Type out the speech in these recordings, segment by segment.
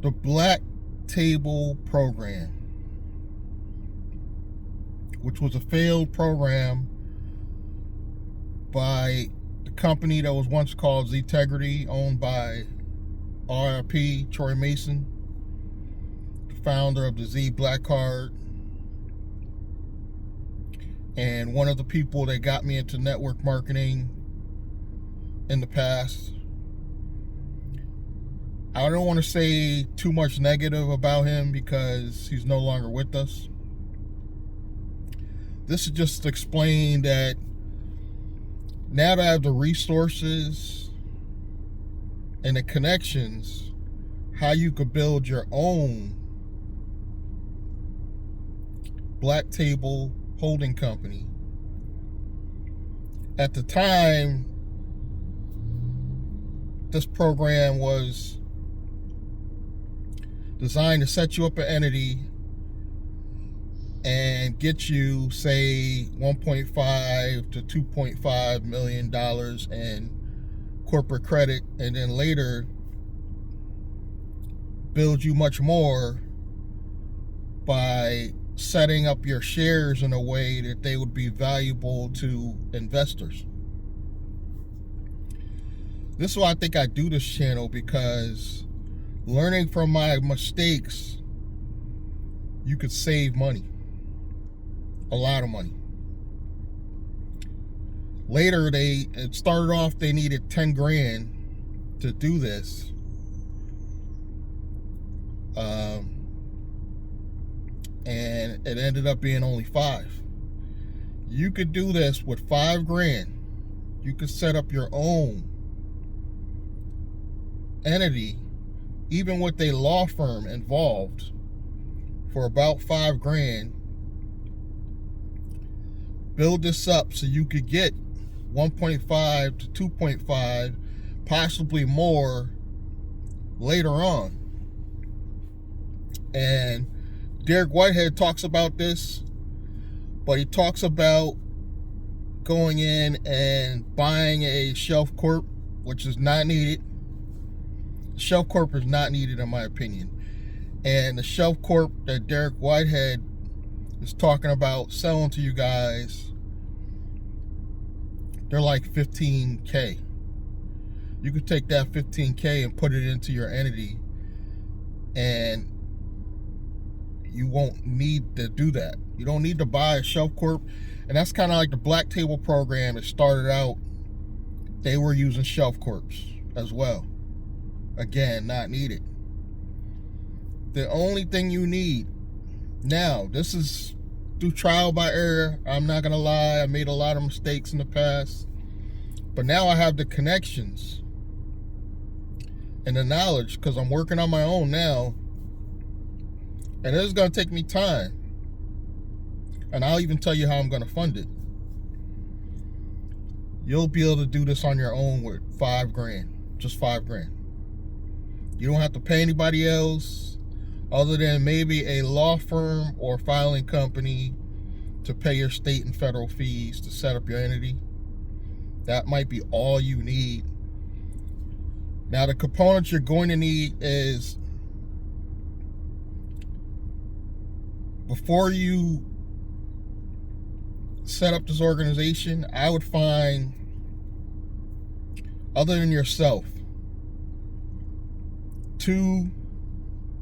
the Black Table program, which was a failed program by the company that was once called Zetegrity, owned by RIP Troy Mason, the founder of the Z Black Card, and one of the people that got me into network marketing in the past. I don't want to say too much negative about him because he's no longer with us. This is just to explain that now that I have the resources and the connections, how you could build your own Black Table holding company. At the time, this program was designed to set you up an entity and get you, say, $1.5 to $2.5 million in corporate credit, and then later build you much more by setting up your shares in a way that they would be valuable to investors. This is why I think I do this channel, because learning from my mistakes, you could save money. A lot of money. Later, it started off, they needed 10 grand to do this. And it ended up being only 5. You could do this with 5 grand. You could set up your own entity, even with a law firm involved, for about 5 grand. Build this up so you could get 1.5 to 2.5, possibly more later on. And Derek Whitehead talks about this, but he talks about going in and buying a shelf corp, which is not needed. Shelf corp is not needed in my opinion. And the shelf corp that Derek Whitehead is talking about selling to you guys, they're like $15K. You could take that $15K and put it into your entity, and you won't need to do that. You don't need to buy a shelf corp. And that's kind of like the Black Table program. It started out, they were using shelf corps as well. Again, not needed. The only thing you need now, this is through trial by error. I'm not gonna lie, I made a lot of mistakes in the past, but now I have the connections and the knowledge, because I'm working on my own now, and it's gonna take me time, and I'll even tell you how I'm gonna fund it. You'll be able to do this on your own with 5 grand, just 5 grand. You don't have to pay anybody else other than maybe a law firm or filing company to pay your state and federal fees to set up your entity. That might be all you need. Now, the components you're going to need is, before you set up this organization, I would find, other than yourself,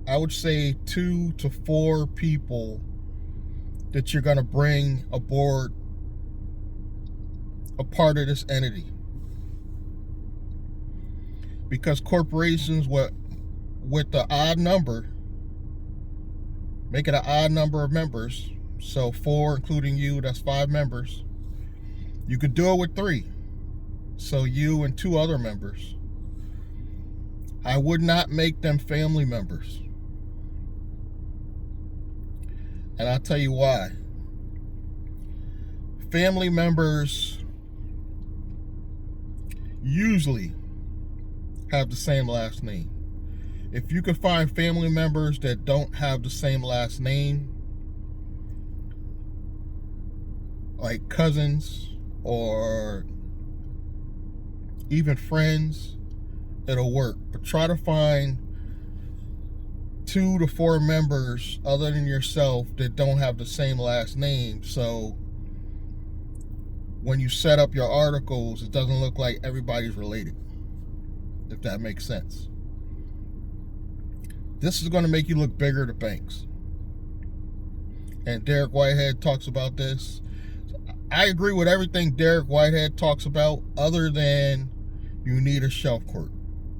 I would say 2 to 4 people that you're going to bring aboard a part of this entity. Because corporations with the odd number, make it an odd number of members, so 4 including you, that's 5 members. You could do it with 3, so you and 2 other members. I would not make them family members. And I'll tell you why. Family members usually have the same last name. If you can find family members that don't have the same last name, like cousins or even friends, it'll work. But try to find 2 to 4 members other than yourself that don't have the same last name. So when you set up your articles, it doesn't look like everybody's related, if that makes sense. This is going to make you look bigger to banks. And Derek Whitehead talks about this. I agree with everything Derek Whitehead talks about, other than you need a shelf court.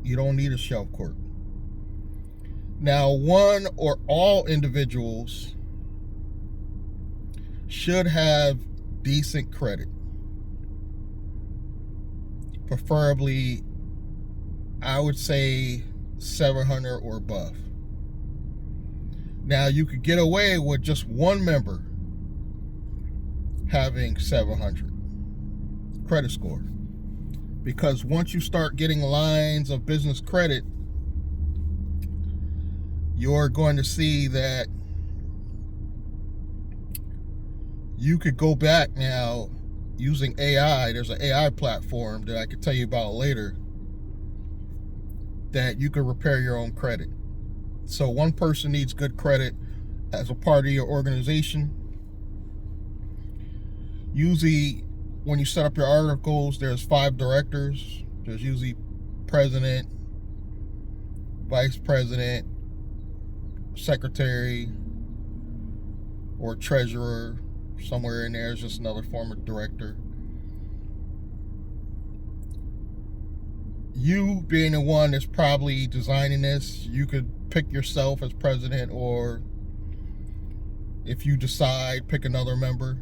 You don't need a shelf court. Now, one or all individuals should have decent credit. Preferably, I would say 700 or above. Now, you could get away with just one member having 700 credit score, because once you start getting lines of business credit, you're going to see that you could go back now using AI. There's an AI platform that I could tell you about later that you could repair your own credit. So one person needs good credit as a part of your organization. Usually when you set up your articles, there's 5 directors. There's usually president, vice president, secretary, or treasurer. Somewhere in there is just another form of director. You being the one that's probably designing this, you could pick yourself as president, or if you decide, pick another member.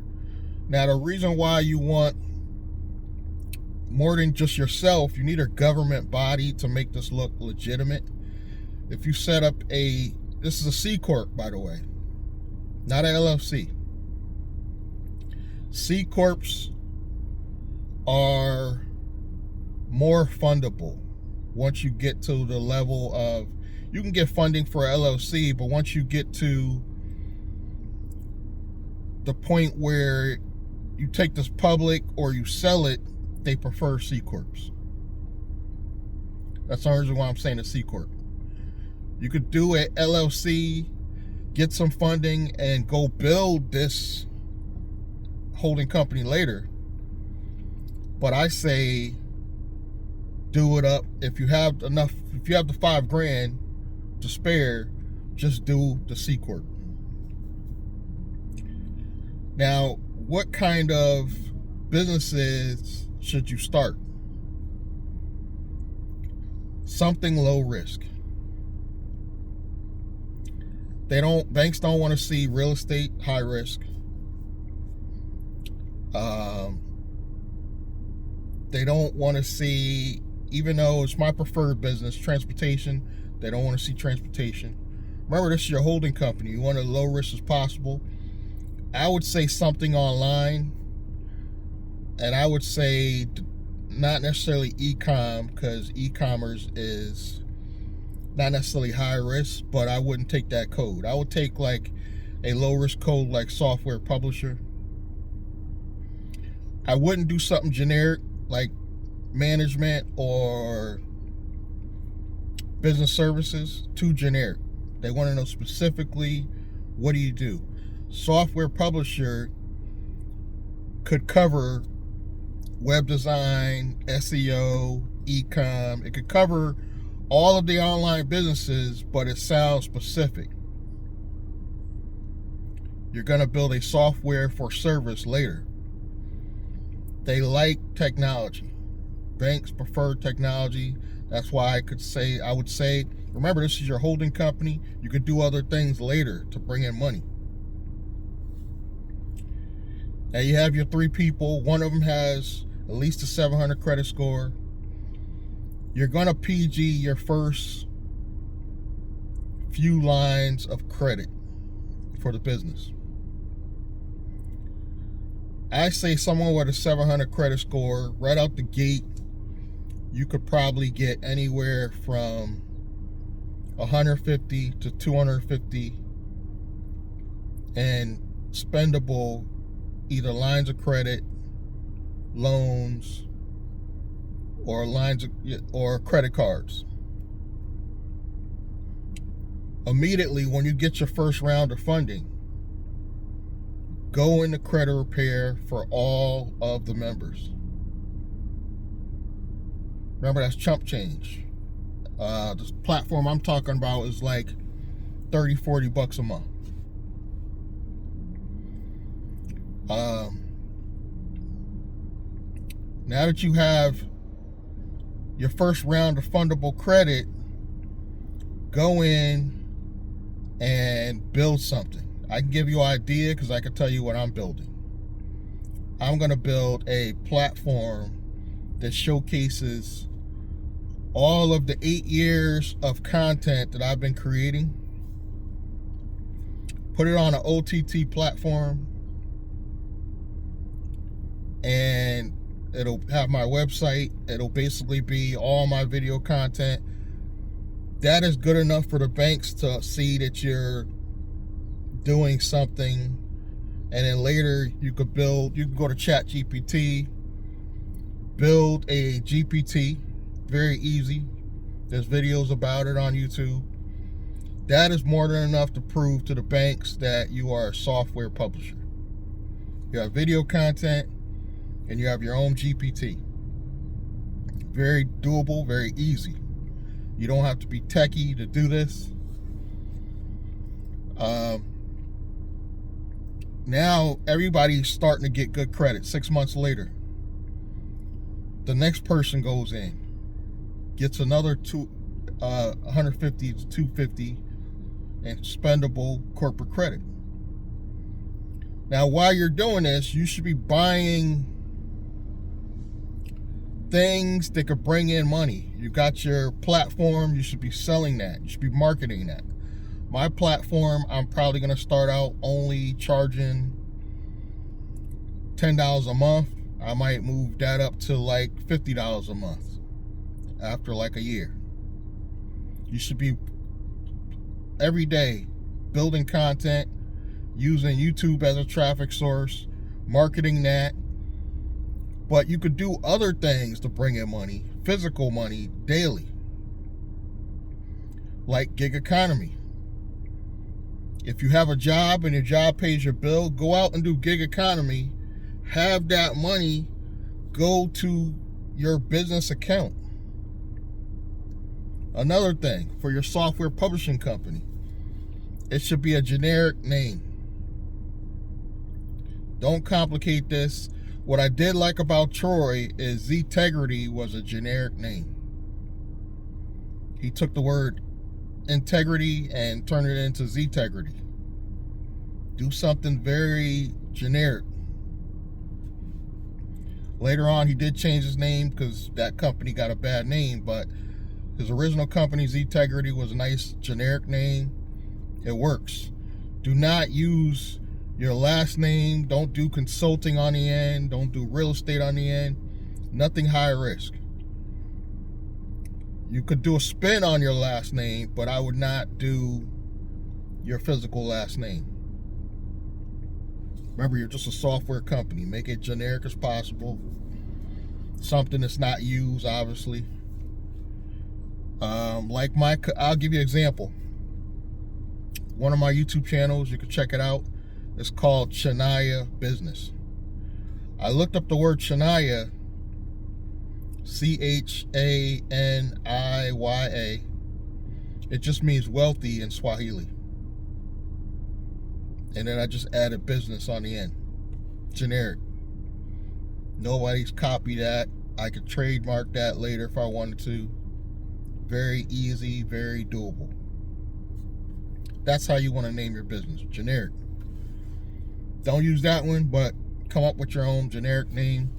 Now, the reason why you want more than just yourself, you need a government body to make this look legitimate. If you set up this is a C Corp, by the way, not an LLC. C Corps are more fundable once you get to the level of, you can get funding for LLC, but once you get to the point where you take this public or you sell it, they prefer C Corps. That's the reason why I'm saying a C Corp. You could do an LLC, get some funding, and go build this holding company later. But I say do it up. If you have the $5,000 to spare, just do the C Corp. Now, what kind of businesses should you start? Something low risk. Banks don't want to see real estate high risk. They don't want to see, even though it's my preferred business, transportation, they don't want to see transportation. Remember, this is your holding company. You want it low risk as possible. I would say something online, and I would say not necessarily e-com, because e-commerce is not necessarily high risk, but I wouldn't take that code. I would take like a low risk code like software publisher. I wouldn't do something generic like management or business services. Too generic. They want to know specifically, what do you do? Software publisher could cover web design, SEO, e-com. It could cover all of the online businesses, but it sounds specific. You're going to build a software for service later. They like technology. Banks prefer technology. That's why I would say, remember, this is your holding company. You could do other things later to bring in money. Now you have your 3 people. One of them has at least a 700 credit score. You're going to PG your first few lines of credit for the business. I say someone with a 700 credit score, right out the gate, you could probably get anywhere from 150 to 250 and spendable either lines of credit, loans, or credit cards. immediately when you get your first round of funding, go into credit repair for all of the members. Remember, that's chump change. This platform I'm talking about is like $30-$40 a month. Now that you have your first round of fundable credit, go in and build something. I can give you an idea because I can tell you what I'm building. I'm going to build a platform that showcases all of the 8 years of content that I've been creating. Put it on an OTT platform, and it'll have my website. It'll basically be all my video content. That is good enough for the banks to see that you're doing something. And then later you can go to ChatGPT, build a GPT, very easy. There's videos about it on YouTube. That is more than enough to prove to the banks that you are a software publisher. You have video content and you have your own GPT. Very doable, very easy. You don't have to be techie to do this. Now everybody's starting to get good credit. 6 months later, the next person goes in, gets another 150 to 250 and spendable corporate credit. Now, while you're doing this, you should be buying things that could bring in money. You got your platform, you should be selling that. You should be marketing that. My platform, I'm probably going to start out only charging $10 a month. I might move that up to like $50 a month after like a year. You should be every day building content, using YouTube as a traffic source, marketing that. But you could do other things to bring in money, physical money, daily, like gig economy. If you have a job and your job pays your bill, go out and do gig economy. Have that money go to your business account. Another thing, for your software publishing company, it should be a generic name. Don't complicate this. What I did like about Troy is Zetegrity was a generic name. He took the word integrity and turned it into Zetegrity. Do something very generic. Later on, he did change his name because that company got a bad name, but his original company, Zetegrity, was a nice generic name. It works. Do not use your last name. Don't do consulting on the end. Don't do real estate on the end. Nothing high risk. You could do a spin on your last name, but I would not do your physical last name. Remember, you're just a software company. Make it generic as possible. Something that's not used, obviously. I'll give you an example. One of my YouTube channels, you can check it out. It's called Shania Business. I looked up the word Shania, Chaniya. It just means wealthy in Swahili. And then I just added business on the end. Generic. Nobody's copied that. I could trademark that later if I wanted to. Very easy, very doable. That's how you want to name your business. Generic. Don't use that one, but come up with your own generic name.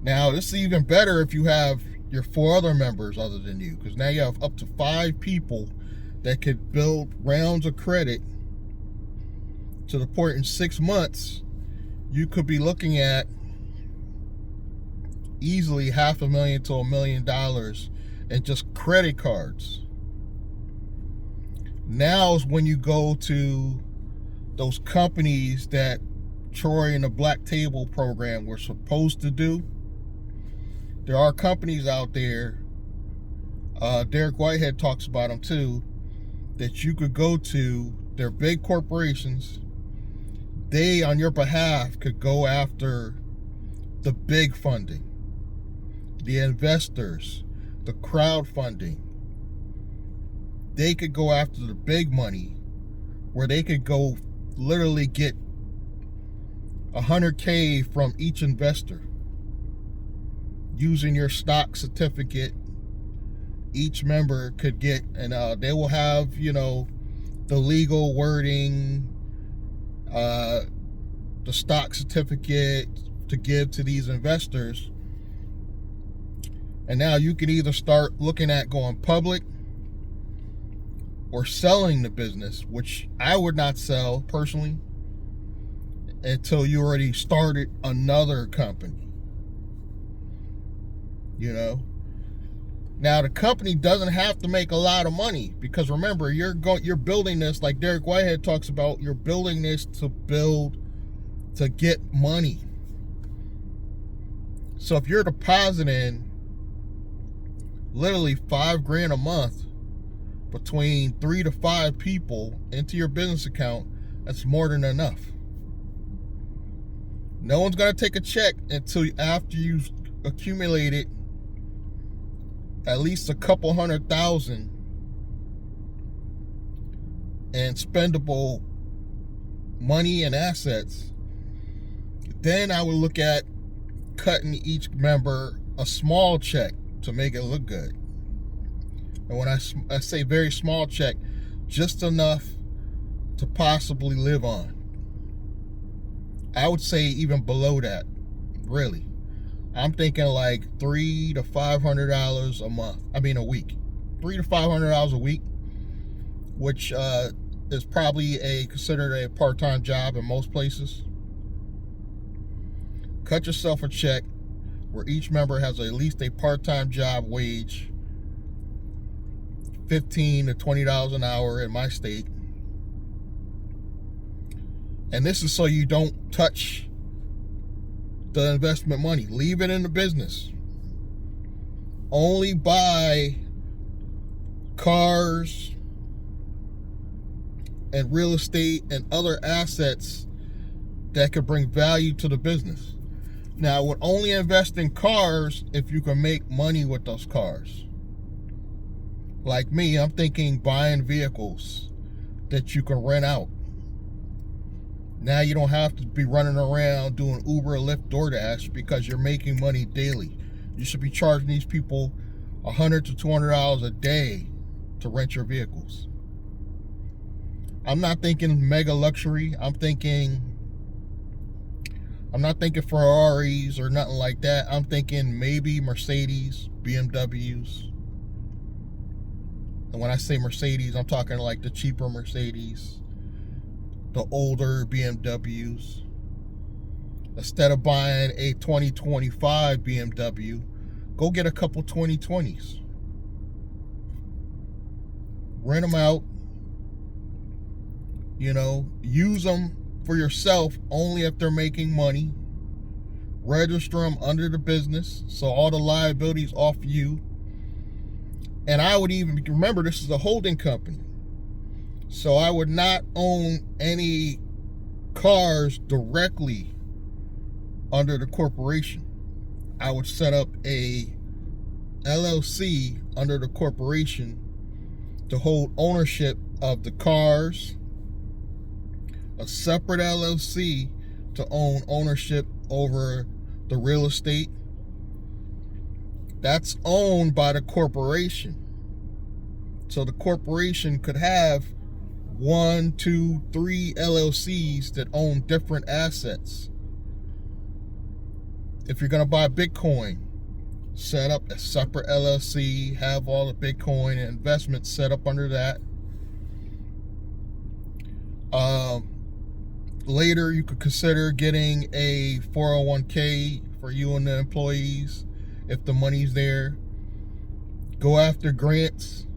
Now, this is even better if you have your 4 other members other than you, because now you have up to 5 people that could build rounds of credit to the point in 6 months you could be looking at easily $500,000 to $1 million in just credit cards. Now is when you go to those companies that Troy and the Black Table program were supposed to do. There are companies out there Derek Whitehead talks about them too, that you could go to their big corporations. They, on your behalf, could go after the big funding, the investors, the crowdfunding. They could go after the big money, where they could go literally get $100K from each investor using your stock certificate. Each member could get, and they will have, the legal wording, the stock certificate to give to these investors. And now you can either start looking at going public or selling the business, which I would not sell personally until you already started another company. Now the company doesn't have to make a lot of money, because remember, you're building this, like Derek Whitehead talks about, you're building this to get money. So if you're depositing literally $5,000 a month between 3 to 5 people into your business account, that's more than enough. No one's gonna take a check until after you've accumulated at least a couple $100,000 in spendable money and assets. Then I would look at cutting each member a small check to make it look good. And when I say very small check, just enough to possibly live on. I would say even below that, really. I'm thinking like $300 to $500 a week. $300 to $500 a week, which is probably considered a part-time job in most places. Cut yourself a check where each member has at least a part-time job wage, $15 to $20 an hour in my state. And this is so you don't touch the investment money. Leave it in the business. Only buy cars and real estate and other assets that could bring value to the business. Now, I would only invest in cars if you can make money with those cars. Like me, I'm thinking buying vehicles that you can rent out. Now you don't have to be running around doing Uber, Lyft, DoorDash, because you're making money daily. You should be charging these people $100 to $200 a day to rent your vehicles. I'm not thinking mega luxury. I'm not thinking Ferraris or nothing like that. I'm thinking maybe Mercedes, BMWs. And when I say Mercedes, I'm talking like the cheaper Mercedes, the older BMWs. Instead of buying a 2025 BMW, go get a couple 2020s. Rent them out. Use them for yourself only if they're making money. Register them under the business, so all the liabilities off you. And I would even, remember, this is a holding company. So I would not own any cars directly under the corporation. I would set up a LLC under the corporation to hold ownership of the cars, a separate LLC to own ownership over the real estate. That's owned by the corporation. So the corporation could have 1, 2, 3 LLCs that own different assets. If you're going to buy Bitcoin, set up a separate LLC, have all the Bitcoin and investments set up under that. Later, you could consider getting a 401k for you and the employees if the money's there. Go after grants,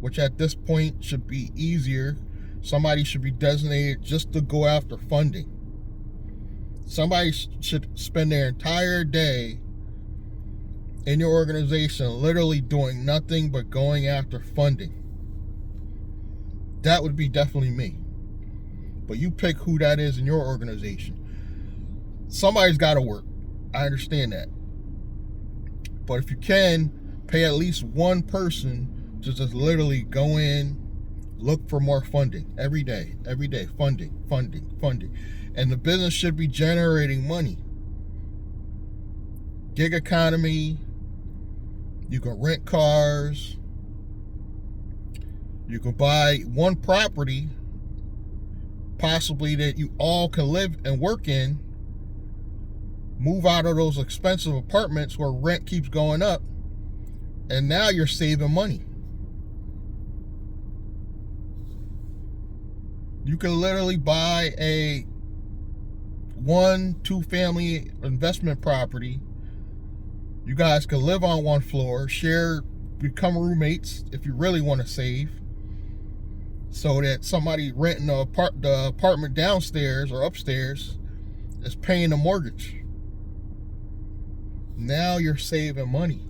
which at this point should be easier. Somebody should be designated just to go after funding. Somebody should spend their entire day in your organization literally doing nothing but going after funding, that would be definitely me. But you pick who that is in your organization. Somebody's got to work. I understand that. But if you can, pay at least one person to just literally go in, look for more funding every day, funding. And the business should be generating money. Gig economy, you can rent cars, you can buy one property, possibly that you all can live and work in, move out of those expensive apartments where rent keeps going up, and now you're saving money. You can literally buy a 1-2 family investment property. You guys can live on one floor, share, become roommates if you really want to save, so that somebody renting the apartment downstairs or upstairs is paying the mortgage. Now you're saving money.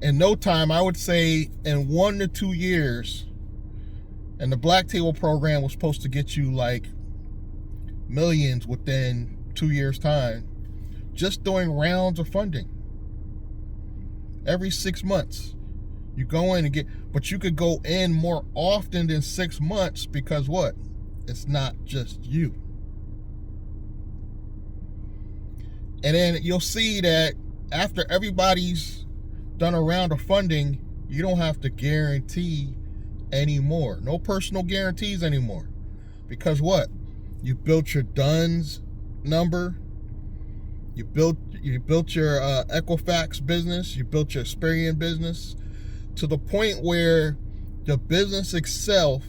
In no time, I would say in 1 to 2 years, and the Black Table program was supposed to get you like millions within 2 years' time, just doing rounds of funding. Every 6 months, you go in and get, but you could go in more often than 6 months because what? It's not just you. And then you'll see that after everybody's done a round of funding, you don't have to guarantee anymore. No personal guarantees anymore. Because what? You built your DUNS number. You built your Equifax business. You built your Experian business to the point where the business itself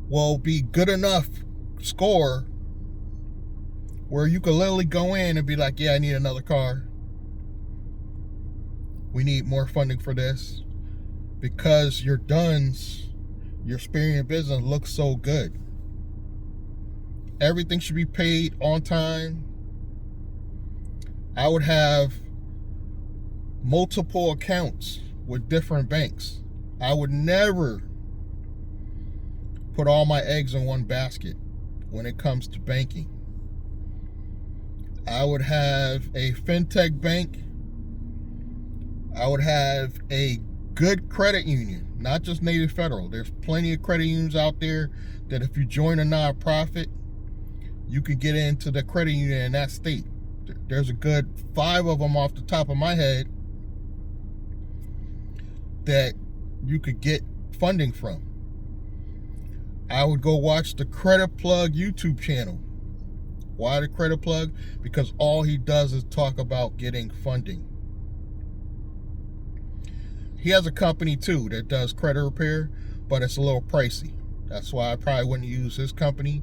will be good enough score where you can literally go in and be like, yeah, I need another car. We need more funding for this. Because your DUNS, your Experian business looks so good. Everything should be paid on time. I would have multiple accounts with different banks. I would never put all my eggs in one basket when it comes to banking. I would have a fintech bank. I would have a good credit union, not just Native Federal. There's plenty of credit unions out there that if you join a nonprofit, you could get into the credit union in that state. There's a good 5 of them off the top of my head that you could get funding from. I would go watch the Credit Plug YouTube channel. Why the Credit Plug? Because all he does is talk about getting funding. He has a company too that does credit repair, but it's a little pricey. That's why I probably wouldn't use his company.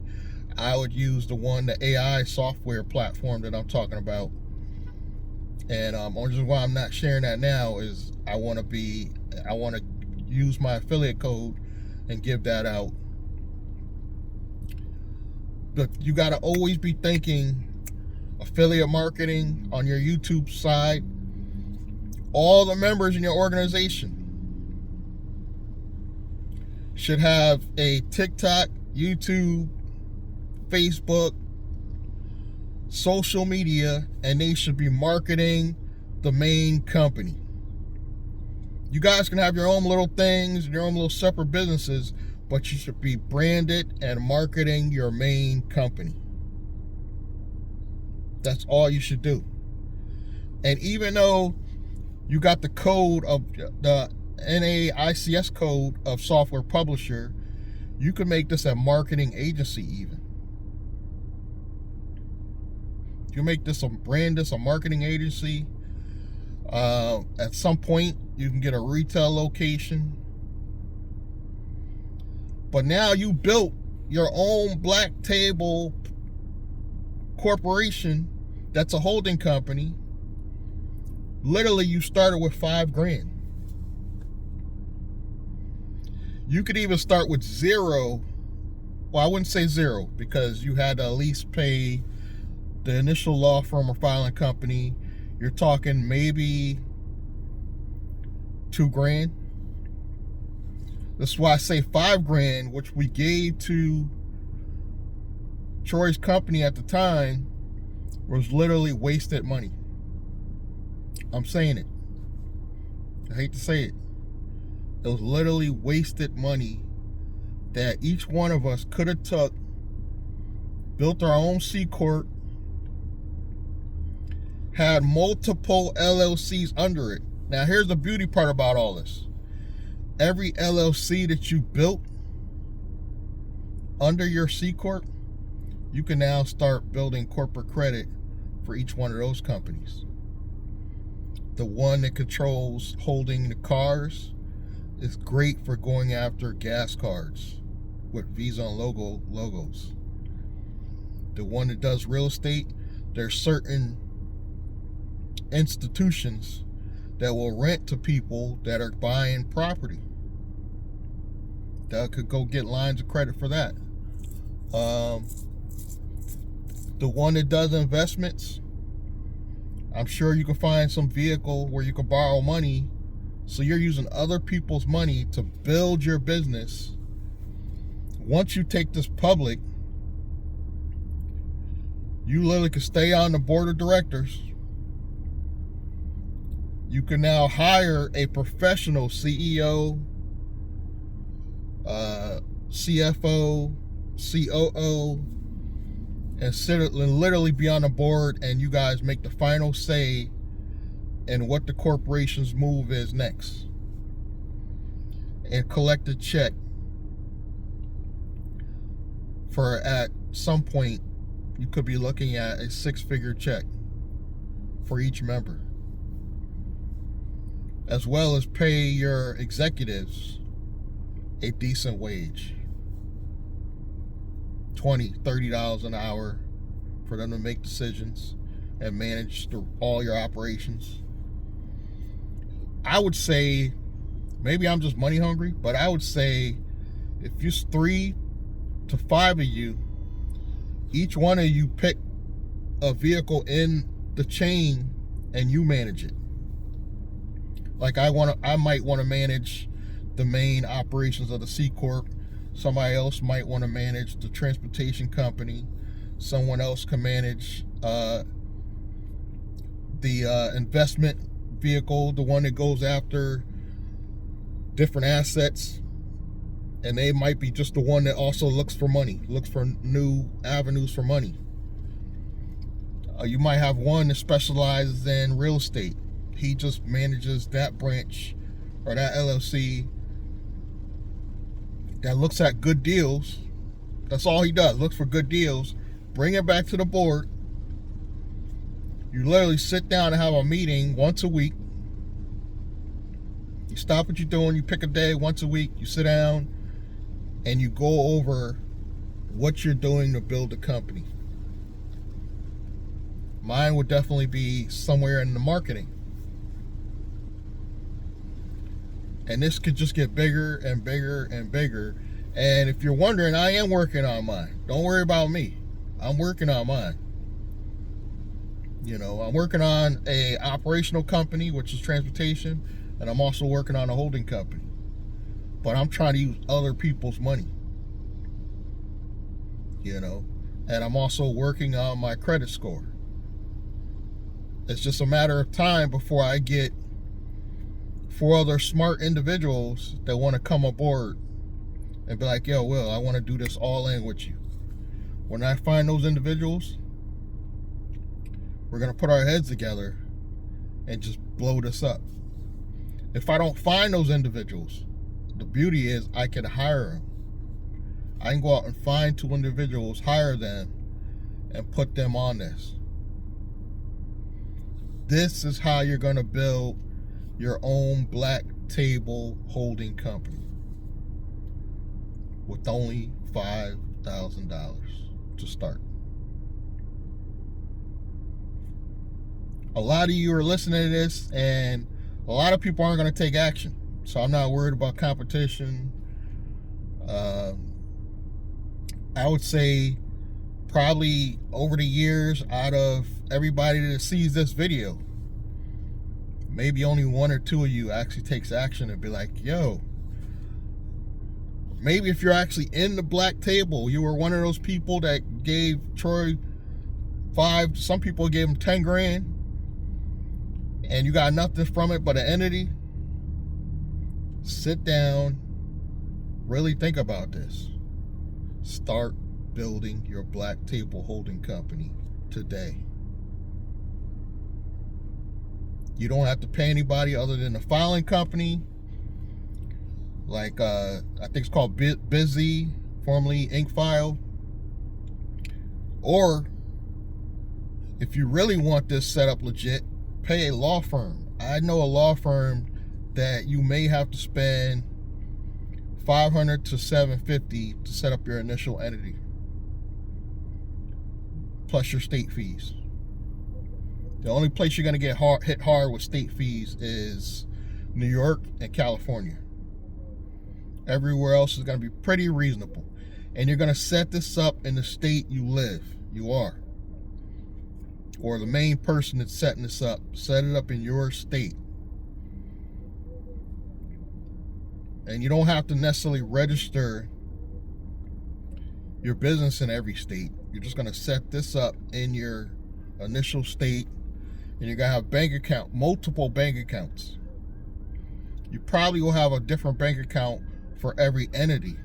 I would use the AI software platform that I'm talking about. And only reason why I'm not sharing that now is I want to use my affiliate code and give that out. But you got to always be thinking affiliate marketing on your YouTube side. All the members in your organization should have a TikTok, YouTube, Facebook, social media, and they should be marketing the main company. You guys can have your own little things and your own little separate businesses, but you should be branded and marketing your main company. That's all you should do. And even though you got the code of the NAICS code of software publisher, you can make this a marketing agency even. You make this brand this a marketing agency. At some point, you can get a retail location. But now you built your own Black Table corporation that's a holding company. Literally, you started with $5,000. You could even start with zero. Well, I wouldn't say zero because you had to at least pay the initial law firm or filing company, you're talking maybe $2,000. That's why I say $5,000, which we gave to Troy's company at the time, was literally wasted money. I'm saying it. I hate to say it. It was literally wasted money that each one of us could have took, built our own C Corp, had multiple LLCs under it. Now, here's the beauty part about all this. Every LLC that you built under your C Corp, you can now start building corporate credit for each one of those companies. The one that controls holding the cars is great for going after gas cards with Visa and logos. The one that does real estate, there's certain institutions that will rent to people that are buying property. That could go get lines of credit for that. The one that does investments, I'm sure you can find some vehicle where you can borrow money, so you're using other people's money to build your business. Once you take this public, you literally can stay on the board of directors. You can now hire a professional CEO, CFO, COO, and literally be on the board, and you guys make the final say in what the corporation's move is next. And collect a check for, at some point, you could be looking at a 6-figure check for each member, as well as pay your executives a decent wage. $20, $30 an hour for them to make decisions and manage all your operations. I would say, maybe I'm just money hungry, but I would say if it's 3 to 5 of you, each one of you pick a vehicle in the chain and you manage it. Like I might want to manage the main operations of the C Corp. Somebody else might want to manage the transportation company. Someone else can manage the investment vehicle, the one that goes after different assets. And they might be just the one that also looks for money, looks for new avenues for money. You might have one that specializes in real estate. He just manages that branch or that LLC that looks at good deals. That's all he does, looks for good deals. Bring it back to the board. You literally sit down and have a meeting once a week. You stop what you're doing, you pick a day once a week, you sit down and you go over what you're doing to build a company. Mine would definitely be somewhere in the marketing. And this could just get bigger and bigger and bigger. And if you're wondering, I am working on mine. Don't worry about me. I'm working on mine. You know, I'm working on a operational company, which is transportation, and I'm also working on a holding company. But I'm trying to use other people's money. You know, and I'm also working on my credit score. It's just a matter of time before I get 4 other smart individuals that want to come aboard and be like, yo, Will, I want to do this all in with you. When I find those individuals, we're going to put our heads together and just blow this up. If I don't find those individuals, the beauty is I can hire them. I can go out and find 2 individuals, hire them, and put them on this. This is how you're going to build your own black table holding company with only $5,000 to start. A lot of you are listening to this, and a lot of people aren't going to take action. So I'm not worried about competition. I would say probably over the years, out of everybody that sees this video, maybe only one or two of you actually takes action and be like, yo, maybe if you're actually in the black table, you were one of those people that gave Troy 5, some people gave him 10 grand, and you got nothing from it but an entity. Sit down, really think about this. Start building your black table holding company today. You don't have to pay anybody other than the filing company. Like, I think it's called Busy, formerly Inkfile. Or, if you really want this set up legit, pay a law firm. I know a law firm that you may have to spend $500 to $750 to set up your initial entity, plus your state fees. The only place you're going to get hit hard with state fees is New York and California. Everywhere else is going to be pretty reasonable. And you're going to set this up in the state you live. You are. Or the main person that's setting this up. Set it up in your state. And you don't have to necessarily register your business in every state. You're just going to set this up in your initial state. And you're going to have bank account, multiple bank accounts. You probably will have a different bank account for every entity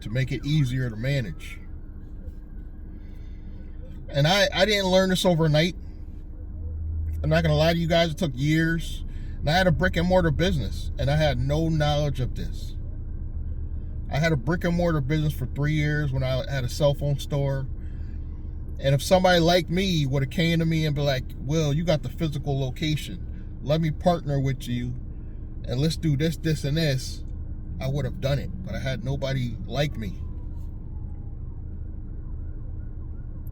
to make it easier to manage. And I didn't learn this overnight. I'm not going to lie to you guys, it took years. And I had a brick and mortar business, and I had no knowledge of this. I had a brick and mortar business for 3 years when I had a cell phone store. And if somebody like me would have came to me and be like, Will, you got the physical location. Let me partner with you and let's do this, this, and this, I would have done it. But I had nobody like me.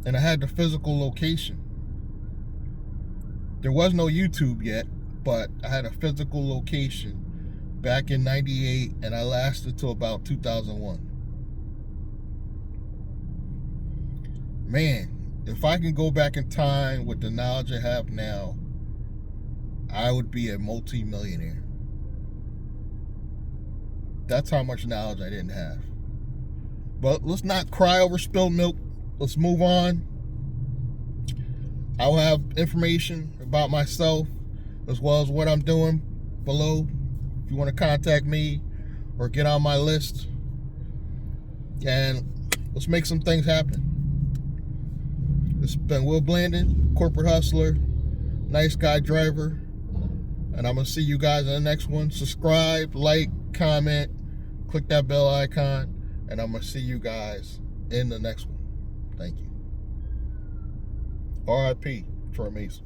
And I had the physical location. There was no YouTube yet, but I had a physical location back in '98, and I lasted till about 2001. Man, if I can go back in time with the knowledge I have now, I would be a multi-millionaire. That's how much knowledge I didn't have. But let's not cry over spilled milk. Let's move on. I will have information about myself as well as what I'm doing below. If you want to contact me or get on my list, and let's make some things happen. This has been Will Blandon, corporate hustler, nice guy driver, and I'm going to see you guys in the next one. Subscribe, like, comment, click that bell icon, and I'm going to see you guys in the next one. Thank you. R.I.P. Troy Mason.